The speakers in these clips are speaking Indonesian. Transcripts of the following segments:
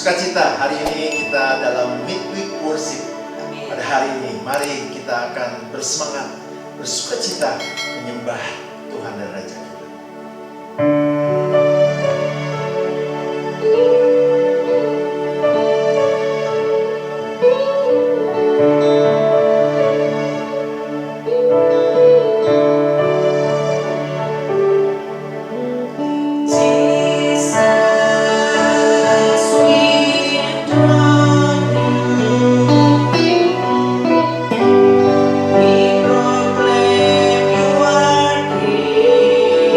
Sukacita hari ini kita dalam midweek worship. Pada hari ini mari kita akan bersemangat, bersukacita menyembah Tuhan dan Raja kita. We proclaim you are King.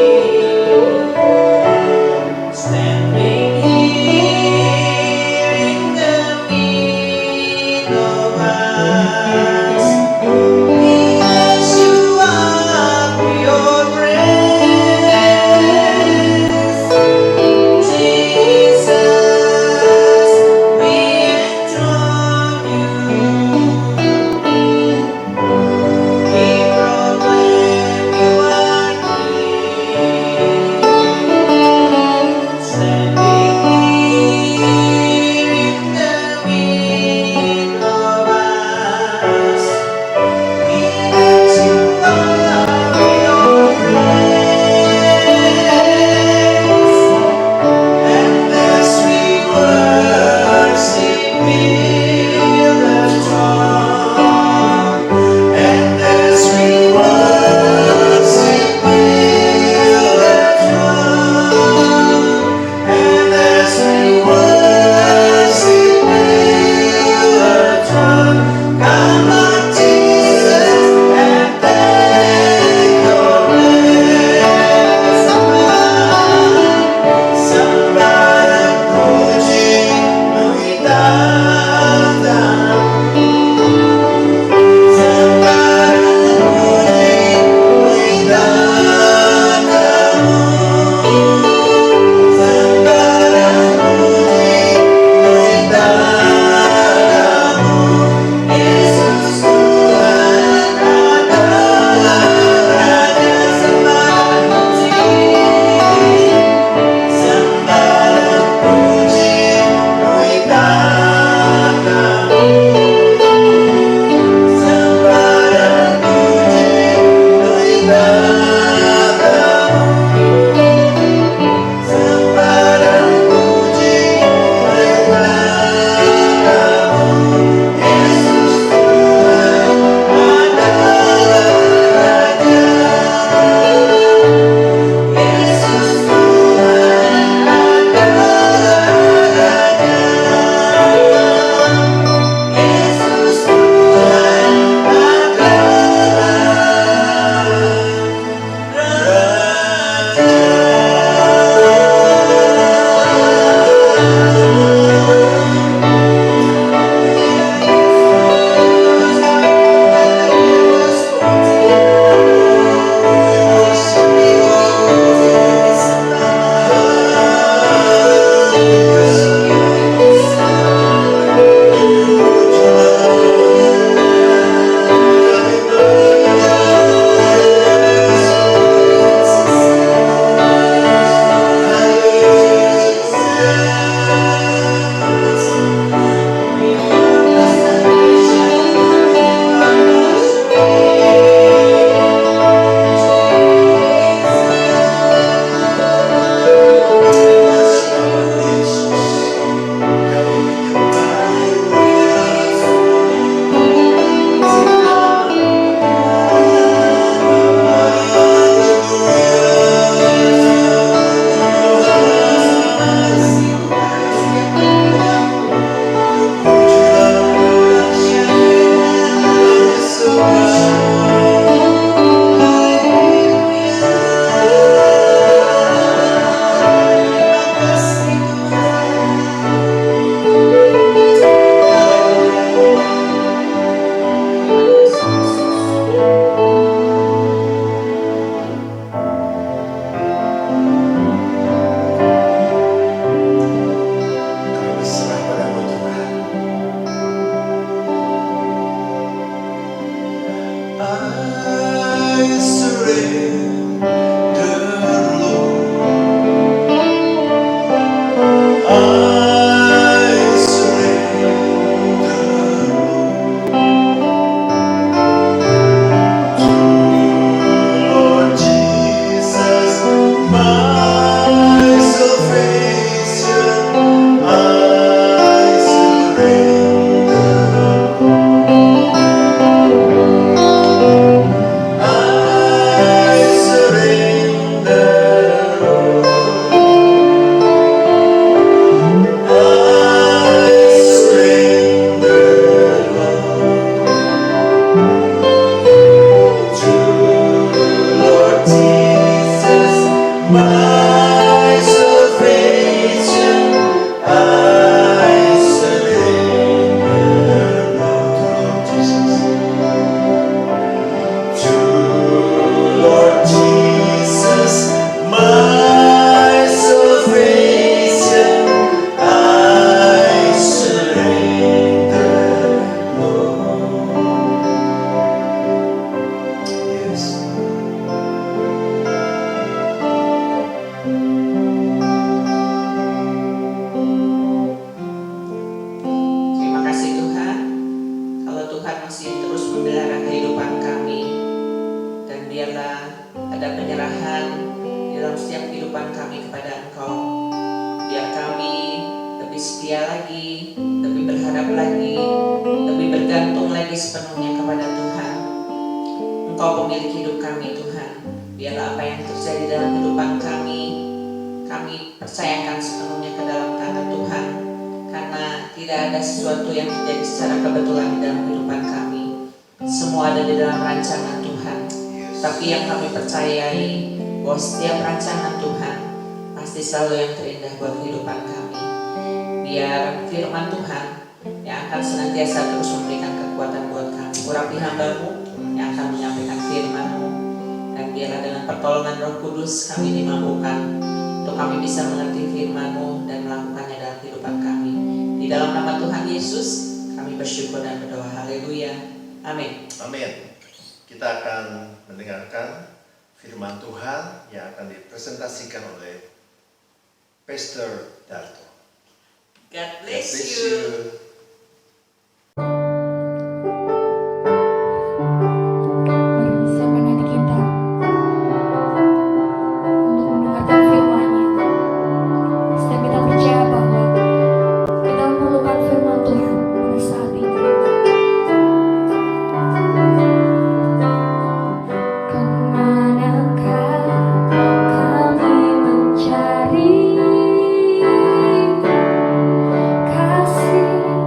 kasih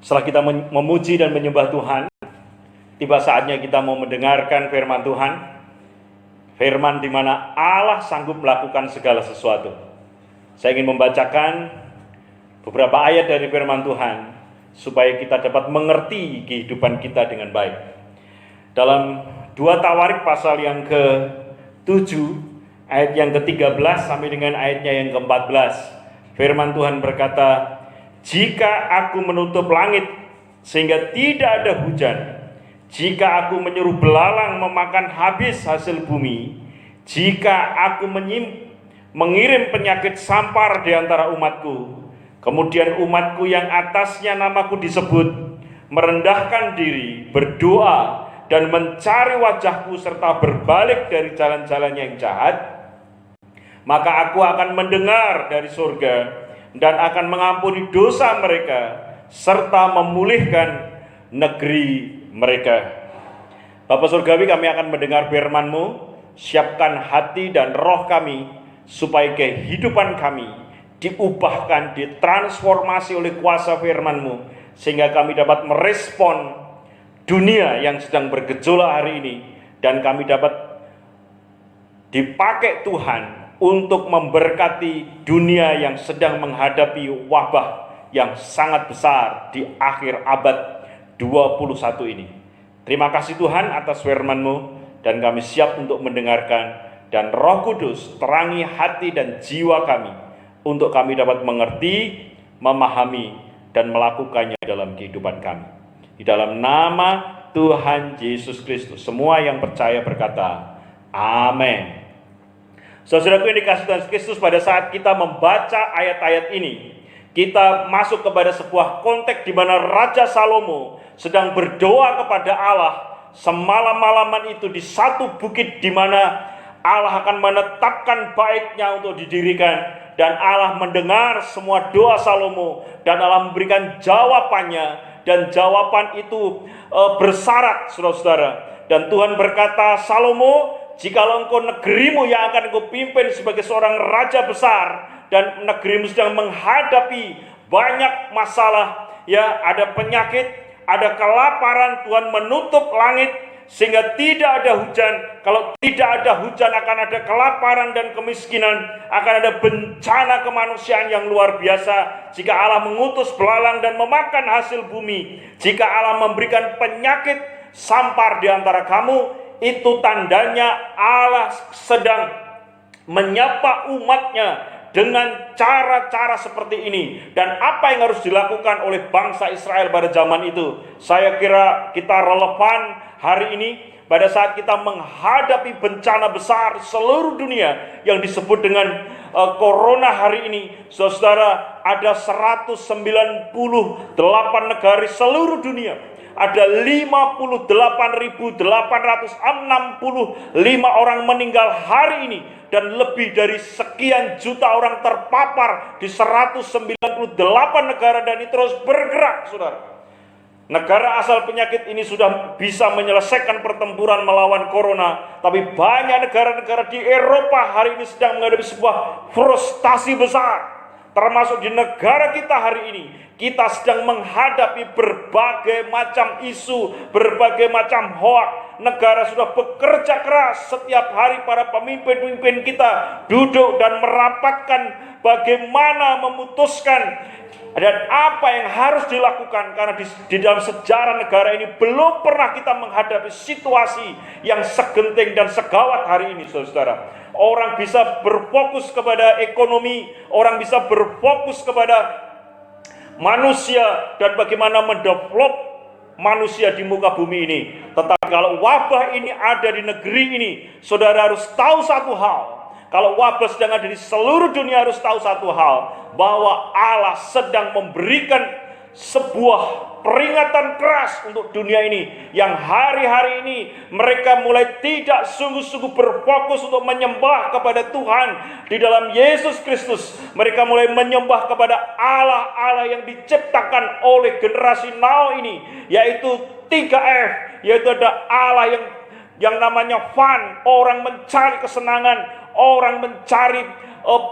Setelah kita memuji dan menyembah Tuhan, tiba saatnya kita mau mendengarkan firman Tuhan. Firman di mana Allah sanggup melakukan segala sesuatu. Saya ingin membacakan beberapa ayat dari firman Tuhan supaya kita dapat mengerti kehidupan kita dengan baik. Dalam 2 Tawarik pasal yang ke-7, ayat yang ke-13 sampai dengan ayatnya yang ke-14, firman Tuhan berkata, "Jika aku menutup langit sehingga tidak ada hujan, jika aku menyuruh belalang memakan habis hasil bumi, jika aku mengirim penyakit sampar di antara umatku, kemudian umatku yang atasnya namaku disebut, merendahkan diri, berdoa, dan mencari wajahku serta berbalik dari jalan-jalan yang jahat, maka aku akan mendengar dari surga dan akan mengampuni dosa mereka serta memulihkan negeri mereka." Bapa Surgawi, kami akan mendengar firman-Mu. Siapkan hati dan roh kami supaya kehidupan kami diubahkan, ditransformasi oleh kuasa firman-Mu, sehingga kami dapat merespon dunia yang sedang bergejolak hari ini, dan kami dapat dipakai Tuhan untuk memberkati dunia yang sedang menghadapi wabah yang sangat besar di akhir abad 21 ini. Terima kasih Tuhan atas firman-Mu, dan kami siap untuk mendengarkan, dan Roh Kudus terangi hati dan jiwa kami untuk kami dapat mengerti, memahami, dan melakukannya dalam kehidupan kami. Di dalam nama Tuhan Yesus Kristus, semua yang percaya berkata, amin. Saudaraku yang dikasihi Tuhan Kristus, pada saat kita membaca ayat-ayat ini, kita masuk kepada sebuah konteks di mana Raja Salomo sedang berdoa kepada Allah semalam-malaman itu di satu bukit di mana Allah akan menetapkan baitnya untuk didirikan, dan Allah mendengar semua doa Salomo dan Allah memberikan jawabannya, dan jawaban itu bersyarat, saudara-saudara. Dan Tuhan berkata, "Salomo, jikalau engkau negerimu yang akan engkau pimpin sebagai seorang raja besar, dan negerimu sedang menghadapi banyak masalah, ya, ada penyakit, ada kelaparan, Tuhan menutup langit sehingga tidak ada hujan. Kalau tidak ada hujan akan ada kelaparan dan kemiskinan, akan ada bencana kemanusiaan yang luar biasa. Jika Allah mengutus belalang dan memakan hasil bumi, jika Allah memberikan penyakit sampar di antara kamu, itu tandanya Allah sedang menyapa umatnya dengan cara-cara seperti ini. Dan apa yang harus dilakukan oleh bangsa Israel pada zaman itu, saya kira kita relevan hari ini pada saat kita menghadapi bencana besar seluruh dunia yang disebut dengan corona hari ini. Saudara, ada 198 negara di seluruh dunia. Ada 58.865 orang meninggal hari ini, dan lebih dari sekian juta orang terpapar di 198 negara, dan ini terus bergerak, saudara. Negara asal penyakit ini sudah bisa menyelesaikan pertempuran melawan corona, tapi banyak negara-negara di Eropa hari ini sedang menghadapi sebuah frustasi besar. Termasuk di negara kita hari ini, kita sedang menghadapi berbagai macam isu, berbagai macam hoak. Negara sudah bekerja keras setiap hari, para pemimpin-pemimpin kita duduk dan merapatkan bagaimana memutuskan dan apa yang harus dilakukan. Karena di dalam sejarah negara ini belum pernah kita menghadapi situasi yang segenting dan segawat hari ini, saudara. Orang bisa berfokus kepada ekonomi, orang bisa berfokus kepada manusia dan bagaimana mendevelop manusia di muka bumi ini. Tetapi kalau wabah ini ada di negeri ini, saudara harus tahu satu hal. Kalau wabah sedang ada di seluruh dunia, harus tahu satu hal, bahwa Allah sedang memberikan sebuah peringatan keras untuk dunia ini, yang hari-hari ini mereka mulai tidak sungguh-sungguh berfokus untuk menyembah kepada Tuhan di dalam Yesus Kristus. Mereka mulai menyembah kepada Allah-Allah yang diciptakan oleh generasi now ini, yaitu 3F, yaitu ada Allah yang namanya fun, orang mencari kesenangan, orang mencari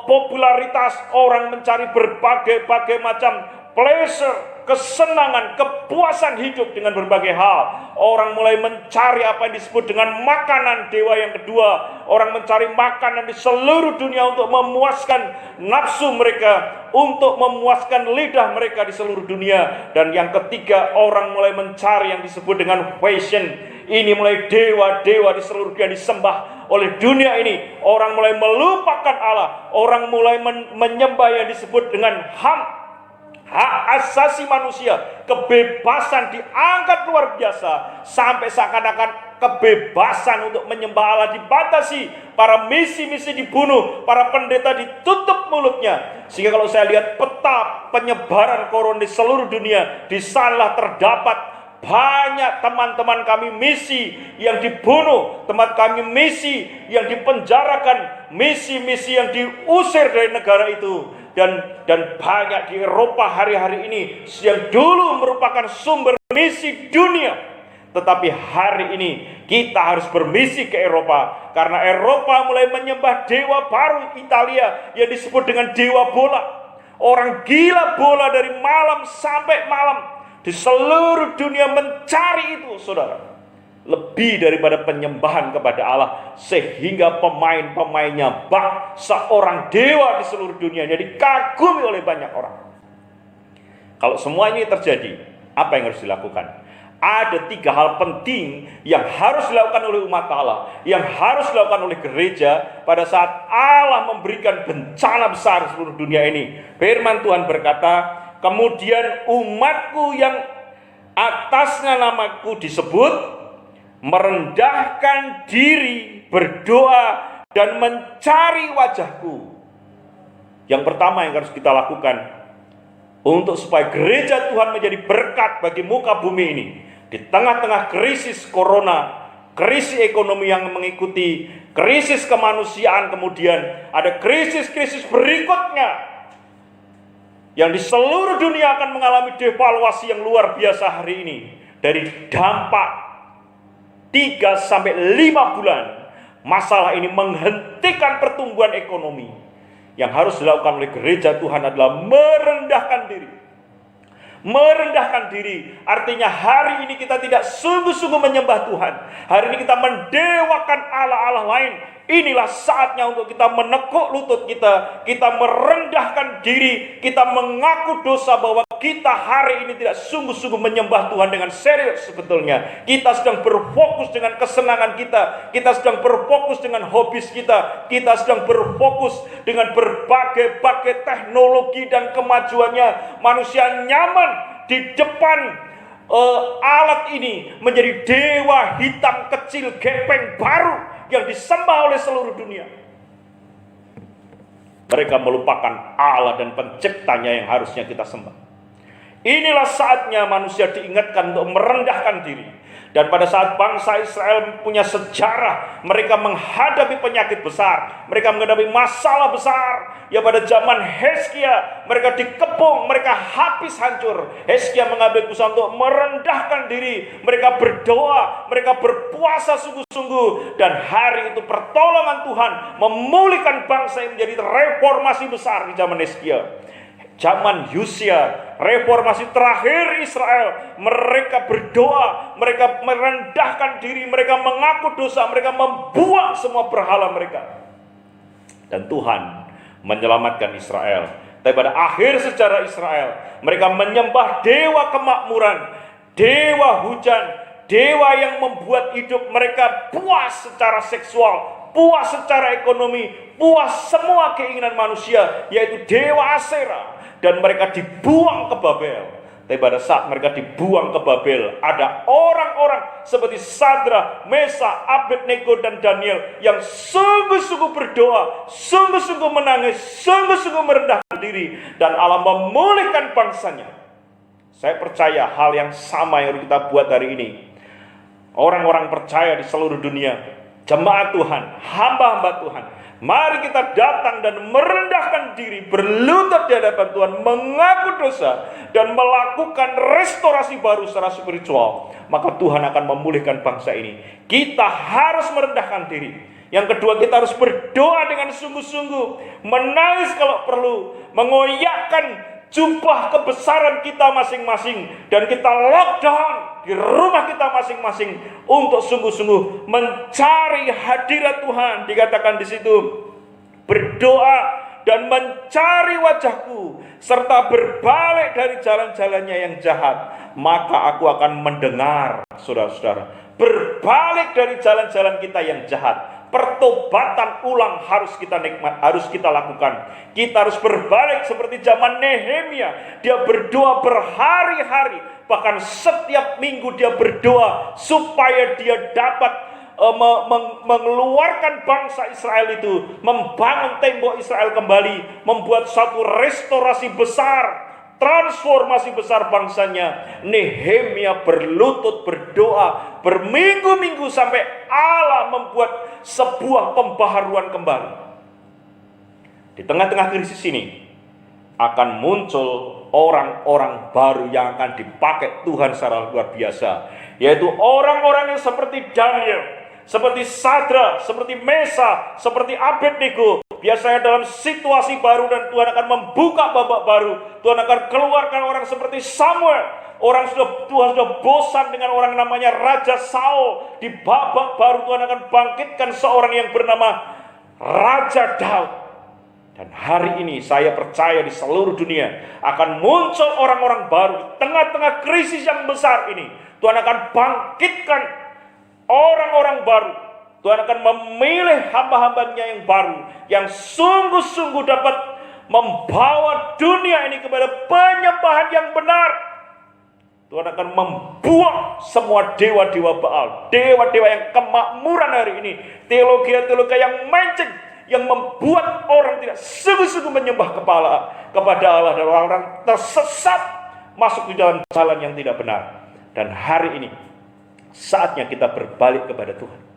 popularitas, orang mencari berbagai macam pleasure, kesenangan, kepuasan hidup dengan berbagai hal. Orang mulai mencari apa yang disebut dengan makanan dewa yang kedua. Orang mencari makanan di seluruh dunia untuk memuaskan nafsu mereka, untuk memuaskan lidah mereka di seluruh dunia. Dan yang ketiga, orang mulai mencari yang disebut dengan fashion. Ini mulai dewa-dewa di seluruh dunia disembah oleh dunia ini. Orang mulai melupakan Allah. Orang mulai menyembah yang disebut dengan hak asasi manusia. Kebebasan diangkat luar biasa, sampai seakan-akan kebebasan untuk menyembah Allah dibatasi. Para misi-misi dibunuh, para pendeta ditutup mulutnya. Sehingga kalau saya lihat peta penyebaran corona di seluruh dunia, di sana terdapat banyak teman-teman kami misi yang dibunuh, teman kami misi yang dipenjarakan, misi-misi yang diusir dari negara itu. Dan banyak di Eropa hari-hari ini yang dulu merupakan sumber misi dunia, tetapi hari ini kita harus bermisi ke Eropa, karena Eropa mulai menyembah dewa baru Italia yang disebut dengan dewa bola. Orang gila bola dari malam sampai malam di seluruh dunia mencari itu, saudara. Lebih daripada penyembahan kepada Allah, sehingga pemain-pemainnya bak seorang dewa di seluruh dunia, jadi dikagumi oleh banyak orang. Kalau semua ini terjadi, apa yang harus dilakukan? Ada 3 hal penting yang harus dilakukan oleh umat Allah, yang harus dilakukan oleh gereja pada saat Allah memberikan bencana besar di seluruh dunia ini. Firman Tuhan berkata, kemudian umatku yang atasnya namaku disebut merendahkan diri, berdoa, dan mencari wajahku. Yang pertama yang harus kita lakukan untuk supaya gereja Tuhan menjadi berkat bagi muka bumi ini, di tengah-tengah krisis corona, krisis ekonomi yang mengikuti, krisis kemanusiaan, kemudian ada krisis-krisis berikutnya yang di seluruh dunia akan mengalami devaluasi yang luar biasa hari ini. Dari dampak 3-5 bulan, masalah ini menghentikan pertumbuhan ekonomi. Yang harus dilakukan oleh gereja Tuhan adalah merendahkan diri. Merendahkan diri artinya hari ini kita tidak sungguh-sungguh menyembah Tuhan. Hari ini kita mendewakan Allah-Allah lain. Inilah saatnya untuk kita menekuk lutut kita, kita merendahkan diri, kita mengaku dosa bahwa kita hari ini tidak sungguh-sungguh menyembah Tuhan dengan serius sebetulnya. Kita sedang berfokus dengan kesenangan kita sedang berfokus dengan hobi kita sedang berfokus dengan berbagai teknologi dan kemajuannya. Manusia nyaman di depan alat ini, menjadi dewa hitam kecil gepeng baru yang disembah oleh seluruh dunia. Mereka melupakan Allah dan penciptanya yang harusnya kita sembah. Inilah saatnya manusia diingatkan untuk merendahkan diri. Dan pada saat bangsa Israel punya sejarah, mereka menghadapi penyakit besar, mereka menghadapi masalah besar. Ya pada zaman Hizkia, mereka dikepung, mereka habis hancur. Hizkia mengambil keputusan untuk merendahkan diri. Mereka berdoa, mereka berpuasa sungguh-sungguh. Dan hari itu pertolongan Tuhan memulihkan bangsa yang menjadi reformasi besar di zaman Hizkia. Zaman Yosia, reformasi terakhir Israel, mereka berdoa, mereka merendahkan diri, mereka mengaku dosa, mereka membuang semua berhala mereka. Dan Tuhan menyelamatkan Israel. Tapi pada akhir sejarah Israel, mereka menyembah dewa kemakmuran, dewa hujan, dewa yang membuat hidup mereka puas secara seksual, puas secara ekonomi, puas semua keinginan manusia, yaitu dewa Asera. Dan mereka dibuang ke Babel. Tapi pada saat mereka dibuang ke Babel, ada orang-orang seperti Sadra, Mesa, Abednego, dan Daniel yang sungguh-sungguh berdoa, sungguh-sungguh menangis, sungguh-sungguh merendahkan diri, dan Allah memulihkan bangsanya. Saya percaya hal yang sama yang kita buat hari ini. Orang-orang percaya di seluruh dunia, jemaat Tuhan, hamba-hamba Tuhan, mari kita datang dan merendahkan diri, berlutut di hadapan Tuhan, mengaku dosa, dan melakukan restorasi baru secara spiritual. Maka Tuhan akan memulihkan bangsa ini. Kita harus merendahkan diri. Yang kedua, kita harus berdoa dengan sungguh-sungguh, menangis kalau perlu, mengoyakkan jubah kebesaran kita masing-masing dan kita lockdown di rumah kita masing-masing untuk sungguh-sungguh mencari hadirat Tuhan. Dikatakan di situ, berdoa dan mencari wajahku serta berbalik dari jalan-jalannya yang jahat, maka aku akan mendengar. Saudara-saudara, berbalik dari jalan-jalan kita yang jahat. Pertobatan ulang harus kita harus kita lakukan. Kita harus berbalik seperti zaman Nehemia. Dia berdoa berhari-hari, bahkan setiap minggu dia berdoa supaya dia dapat mengeluarkan bangsa Israel itu, membangun tembok Israel kembali, membuat satu restorasi besar, transformasi besar bangsanya. Nehemia berlutut berdoa berminggu-minggu sampai Allah membuat sebuah pembaharuan kembali. Di tengah-tengah krisis ini akan muncul orang-orang baru yang akan dipakai Tuhan secara luar biasa, yaitu orang-orang yang seperti Daniel, seperti Sadra, seperti Mesa, seperti Abednego. Biasanya dalam situasi baru dan Tuhan akan membuka babak baru. Tuhan akan keluarkan orang seperti Samuel. Tuhan sudah bosan dengan orang namanya Raja Saul. Di babak baru Tuhan akan bangkitkan seorang yang bernama Raja Daud. Dan hari ini saya percaya di seluruh dunia akan muncul orang-orang baru di tengah-tengah krisis yang besar ini. Tuhan akan bangkitkan orang-orang baru. Tuhan akan memilih hamba-hambanya yang baru, yang sungguh-sungguh dapat membawa dunia ini kepada penyembahan yang benar. Tuhan akan membuang semua dewa-dewa Baal, dewa-dewa yang kemakmuran hari ini, teologi-teologi yang menceng, yang membuat orang tidak sungguh-sungguh menyembah kepada Allah, dan orang-orang tersesat masuk di dalam jalan yang tidak benar. Dan hari ini saatnya kita berbalik kepada Tuhan.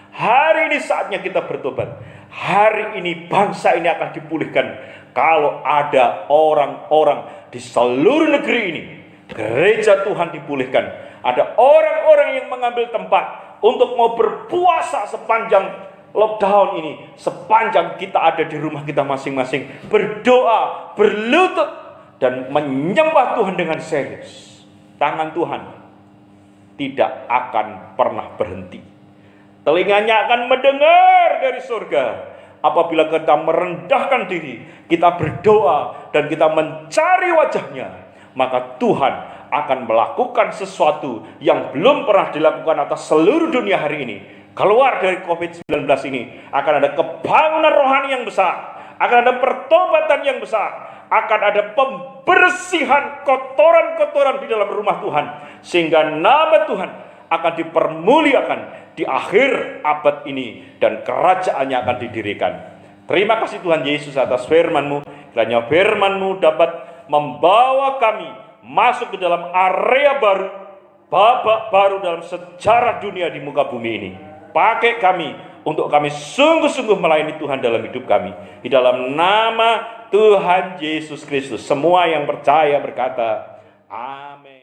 Hari ini saatnya kita bertobat. Hari ini bangsa ini akan dipulihkan kalau ada orang-orang di seluruh negeri ini. Gereja Tuhan dipulihkan. Ada orang-orang yang mengambil tempat untuk mau berpuasa sepanjang lockdown ini, sepanjang kita ada di rumah kita masing-masing, berdoa, berlutut, dan menyembah Tuhan dengan serius. Tangan Tuhan tidak akan pernah berhenti. Telinganya akan mendengar dari surga. Apabila kita merendahkan diri, kita berdoa, dan kita mencari wajahnya, maka Tuhan akan melakukan sesuatu yang belum pernah dilakukan atas seluruh dunia hari ini. Keluar dari COVID-19 ini akan ada kebangunan rohani yang besar, akan ada pertobatan yang besar, akan ada pembersihan kotoran-kotoran di dalam rumah Tuhan, sehingga nama Tuhan akan dipermuliakan di akhir abad ini, dan kerajaannya akan didirikan. Terima kasih Tuhan Yesus atas firman-Mu. Kiranya firman-Mu dapat membawa kami masuk ke dalam area baru, babak baru dalam sejarah dunia di muka bumi ini. Pakai kami untuk kami sungguh-sungguh melayani Tuhan dalam hidup kami. Di dalam nama Tuhan Yesus Kristus, semua yang percaya berkata, amin.